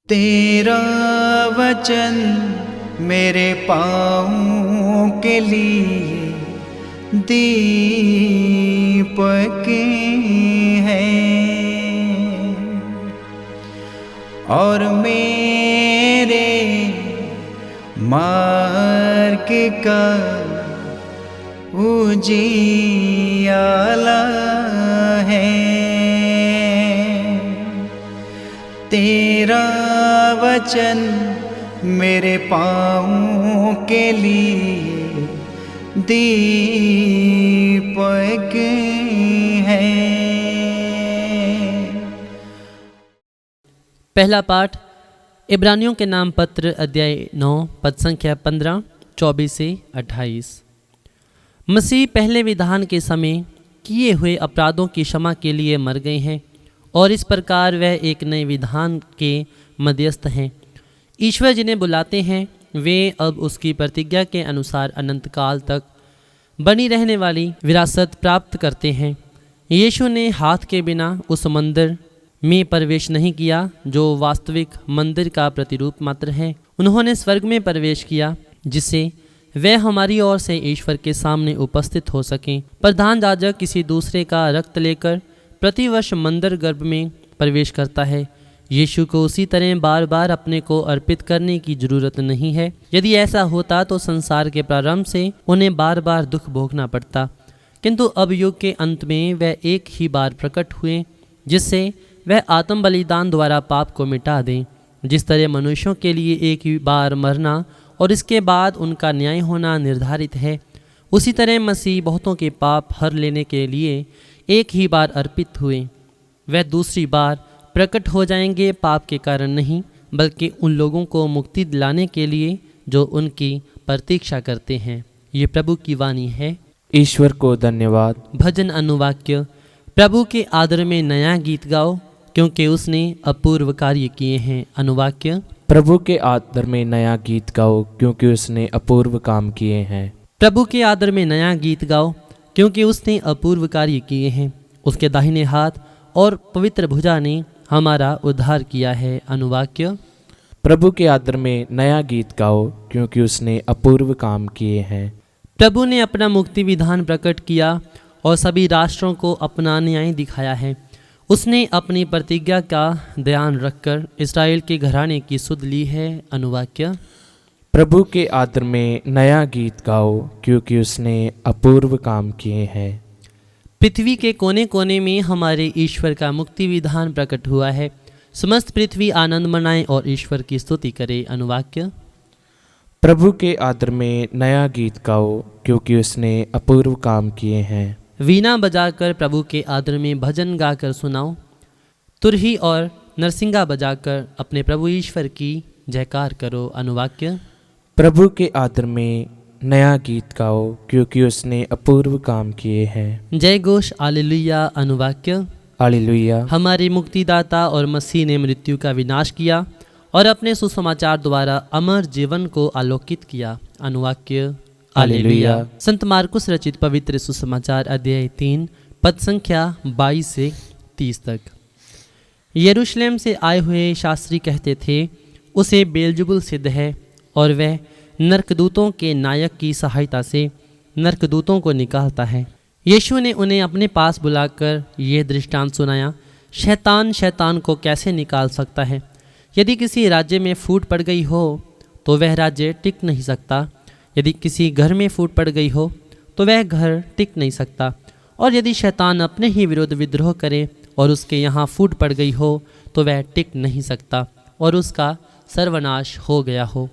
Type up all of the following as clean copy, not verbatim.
तेरा वचन मेरे पाँवों के लिए दीपक है और मेरे मार्ग का उजियाला है। तेरा वचन मेरे पाँवों के लिए दीपक है। पहला पाठ इब्रानियों के नाम पत्र अध्याय 9 पद संख्या 15, 24 से 28। मसीह पहले विधान के समय किए हुए अपराधों की क्षमा के लिए मर गए हैं और इस प्रकार वह एक नए विधान के मध्यस्थ हैं। ईश्वर जिन्हें बुलाते हैं वे अब उसकी प्रतिज्ञा के अनुसार अनंत काल तक बनी रहने वाली विरासत प्राप्त करते हैं। यीशु ने हाथ के बिना उस मंदिर में प्रवेश नहीं किया जो वास्तविक मंदिर का प्रतिरूप मात्र है। उन्होंने स्वर्ग में प्रवेश किया जिससे वह हमारी ओर से ईश्वर के सामने उपस्थित हो सकें। प्रधान याजक किसी दूसरे का रक्त लेकर प्रतिवर्ष मंदिर गर्भ में प्रवेश करता है। यीशु को उसी तरह बार बार अपने को अर्पित करने की जरूरत नहीं है। यदि ऐसा होता तो संसार के प्रारंभ से उन्हें बार बार दुख भोगना पड़ता, किंतु अब युग के अंत में वह एक ही बार प्रकट हुए जिससे वह आत्म बलिदान द्वारा पाप को मिटा दें। जिस तरह मनुष्यों के लिए एक ही बार मरना और इसके बाद उनका न्याय होना निर्धारित है, उसी तरह मसीह बहुतों के पाप हर लेने के लिए एक ही बार अर्पित हुए। वह दूसरी बार प्रकट हो जाएंगे, पाप के कारण नहीं बल्कि उन लोगों को मुक्ति दिलाने के लिए जो उनकी प्रतीक्षा करते हैं। ये प्रभु की वाणी है। ईश्वर को धन्यवाद। भजन अनुवाक्य। प्रभु के आदर में नया गीत गाओ क्योंकि उसने अपूर्व कार्य किए हैं। अनुवाक्य। प्रभु के आदर में नया गीत गाओ क्योंकि उसने अपूर्व काम किए हैं। प्रभु के आदर में नया गीत गाओ क्योंकि उसने अपूर्व कार्य किए हैं। उसके दाहिने हाथ और पवित्र भुजा ने हमारा उद्धार किया है। अनुवाक्य। प्रभु के आदर में नया गीत गाओ क्योंकि उसने अपूर्व काम किए हैं। प्रभु ने अपना मुक्ति विधान प्रकट किया और सभी राष्ट्रों को अपना न्याय दिखाया है। उसने अपनी प्रतिज्ञा का ध्यान रखकर इस्राएल के घराने की सुध ली है। अनुवाक्य। प्रभु के आदर में नया गीत गाओ क्योंकि उसने अपूर्व काम किए हैं। पृथ्वी के कोने कोने में हमारे ईश्वर का मुक्ति विधान प्रकट हुआ है। समस्त पृथ्वी आनंद मनाए और ईश्वर की स्तुति करे। अनुवाक्य। प्रभु के आदर में नया गीत गाओ क्योंकि उसने अपूर्व काम किए हैं। वीणा बजाकर प्रभु के आदर में भजन गाकर सुनाओ। तुरही और नरसिंगा बजाकर अपने प्रभु ईश्वर की जयकार करो। अनुवाक्य। प्रभु के आदर में नया गीत गाओ क्योंकि उसने अपूर्व काम किए हैं। जय घोष हालेलुया। अनुवाक्य। हालेलुया। हमारे मुक्तिदाता और मसीह ने मृत्यु का विनाश किया और अपने सुसमाचार द्वारा अमर जीवन को आलोकित किया। अनुवाक्य। हालेलुया। संत मार्कुस रचित पवित्र सुसमाचार अध्याय 3 पद संख्या 22 से 30 तक। यरूशलेम से आए हुए शास्त्री कहते थे, उसे बेलजुबुल सिद्ध है और वह नरकदूतों के नायक की सहायता से नरकदूतों को निकालता है। यीशु ने उन्हें अपने पास बुलाकर यह दृष्टांत सुनाया, शैतान शैतान को कैसे निकाल सकता है। यदि किसी राज्य में फूट पड़ गई हो तो वह राज्य टिक नहीं सकता। यदि किसी घर में फूट पड़ गई हो तो वह घर टिक नहीं सकता। और यदि शैतान अपने ही विरुद्ध विद्रोह करे और उसके यहाँ फूट पड़ गई हो तो वह टिक नहीं सकता और उसका सर्वनाश हो गया हो।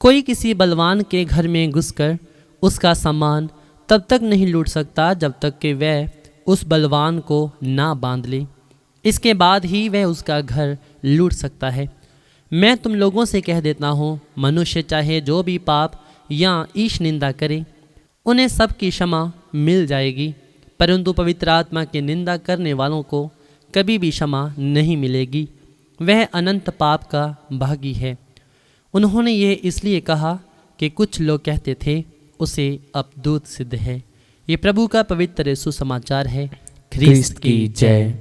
कोई किसी बलवान के घर में घुसकर उसका सामान तब तक नहीं लूट सकता जब तक कि वह उस बलवान को ना बांध ले। इसके बाद ही वह उसका घर लूट सकता है। मैं तुम लोगों से कह देता हूँ, मनुष्य चाहे जो भी पाप या ईश निंदा करे उन्हें सब की क्षमा मिल जाएगी, परंतु पवित्र आत्मा की निंदा करने वालों को कभी भी क्षमा नहीं मिलेगी। वह अनंत पाप का भागी है। उन्होंने ये इसलिए कहा कि कुछ लोग कहते थे उसे अपदूत सिद्ध है। ये प्रभु का पवित्र सुसमाचार है। ख्रीस्त की जय।